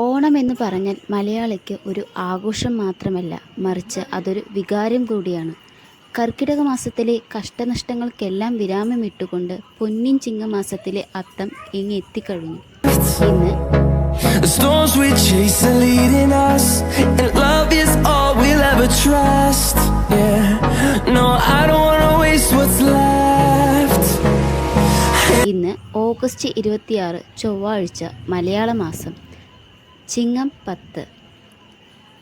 ഓണം എന്ന് പറഞ്ഞാൽ മലയാളിക്ക് ഒരു ആഘോഷം മാത്രമല്ല, മറിച്ച് അതൊരു വികാരം കൂടിയാണ്. കർക്കിടക മാസത്തിലെ കഷ്ടനഷ്ടങ്ങൾക്കെല്ലാം വിരാമമിട്ടുകൊണ്ട് പൊന്നിൻ ചിങ്ങമാസത്തിലെ അത്തം എത്തിക്കഴിഞ്ഞു. ഇന്ന് The storms we chase are leading us, and love is all we'll ever trust. Yeah, no, I don't wanna waste what's left. ഇന്ന് ഓഗസ്റ്റ് 26 ചൊവ്വാഴ്ച, മലയാള മാസം ചിങ്ങം 10.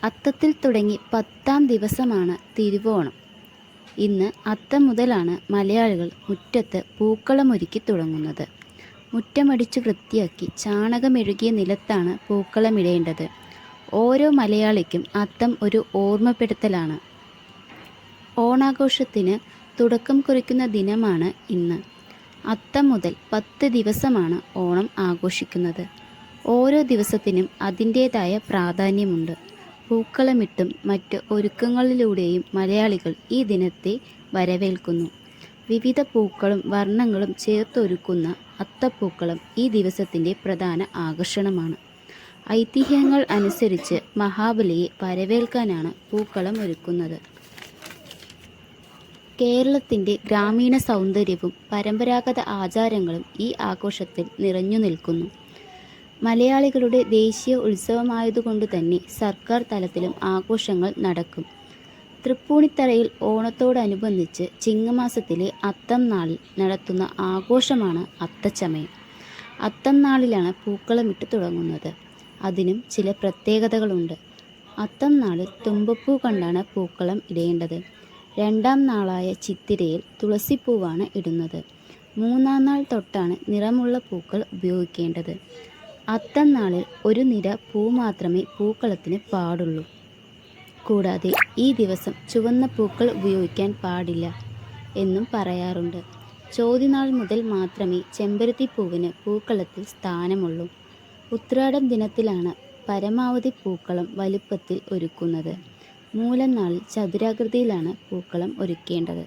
അത്തത്തിൽ തുടങ്ങി 10ാം ദിവസമാണ് തിരുവോണം. ഇന്ന് അത്തം മുതലാണ് മലയാളികൾ മുറ്റത്ത് പൂക്കളമൊരുക്കി തുടങ്ങുന്നത്. മുറ്റമടിച്ചു വൃത്തിയാക്കി ചാണകമെഴുകിയ നിലത്താണ് പൂക്കളമിടേണ്ടത്. ഓരോ മലയാളിക്കും അത്തം ഒരു ഓർമ്മപ്പെടുത്തലാണ്. ഓണാഘോഷത്തിന് തുടക്കം കുറിക്കുന്ന ദിനമാണ് ഇന്ന്. അത്തം മുതൽ 10 ദിവസമാണ് ഓണം ആഘോഷിക്കുന്നത്. ഓരോ ദിവസത്തിനും അതിൻ്റേതായ പ്രാധാന്യമുണ്ട്. പൂക്കളമിട്ടും മറ്റ് ഒരുക്കങ്ങളിലൂടെയും മലയാളികൾ ഈ ദിനത്തെ വരവേൽക്കുന്നു. വിവിധ പൂക്കളും വർണ്ണങ്ങളും ചേർത്തൊരുക്കുന്ന അത്തപ്പൂക്കളം ഈ ദിവസത്തിൻ്റെ പ്രധാന ആകർഷണമാണ്. ഐതിഹ്യങ്ങൾ അനുസരിച്ച് മഹാബലിയെ വരവേൽക്കാനാണ് പൂക്കളം ഒരുക്കുന്നത്. കേരളത്തിൻ്റെ ഗ്രാമീണ സൗന്ദര്യവും പരമ്പരാഗത ആചാരങ്ങളും ഈ ആഘോഷത്തിൽ നിറഞ്ഞു നിൽക്കുന്നു. മലയാളികളുടെ ദേശീയ ഉത്സവമായതുകൊണ്ട് തന്നെ സർക്കാർ തലത്തിലും ആഘോഷങ്ങൾ നടക്കും. തൃപ്പൂണിത്തറയിൽ ഓണത്തോടനുബന്ധിച്ച് ചിങ്ങമാസത്തിലെ അത്തം നാളിൽ നടത്തുന്ന ആഘോഷമാണ് അത്തച്ചമയം. അത്തം നാളിലാണ് പൂക്കളമിട്ട് തുടങ്ങുന്നത്. അതിനും ചില പ്രത്യേകതകളുണ്ട്. അത്തം നാളിൽ തുമ്പപ്പൂ കൊണ്ടാണ് പൂക്കളം ഇടേണ്ടത്. 2ാം നാളായ ചിത്തിരയിൽ തുളസിപ്പൂവാണ് ഇടുന്നത്. 3ാം നാൾ തൊട്ടാണ് നിറമുള്ള പൂക്കൾ ഉപയോഗിക്കേണ്ടത്. അത്തം നാളിൽ ഒരു നിര പൂ മാത്രമേ പൂക്കളത്തിന് പാടുള്ളൂ. കൂടാതെ ഈ ദിവസം ചുവന്ന പൂക്കൾ ഉപയോഗിക്കാൻ പാടില്ല എന്നും പറയാറുണ്ട്. ചോതിനാൾ മുതൽ മാത്രമേ ചെമ്പരത്തിപ്പൂവിന് പൂക്കളത്തിൽ സ്ഥാനമുള്ളൂ. ഉത്രാടം ദിനത്തിലാണ് പരമാവധി പൂക്കളം വലുപ്പത്തിൽ ഒരുക്കുന്നത്. മൂലം നാളിൽ ചതുരാകൃതിയിലാണ് പൂക്കളം ഒരുക്കേണ്ടത്.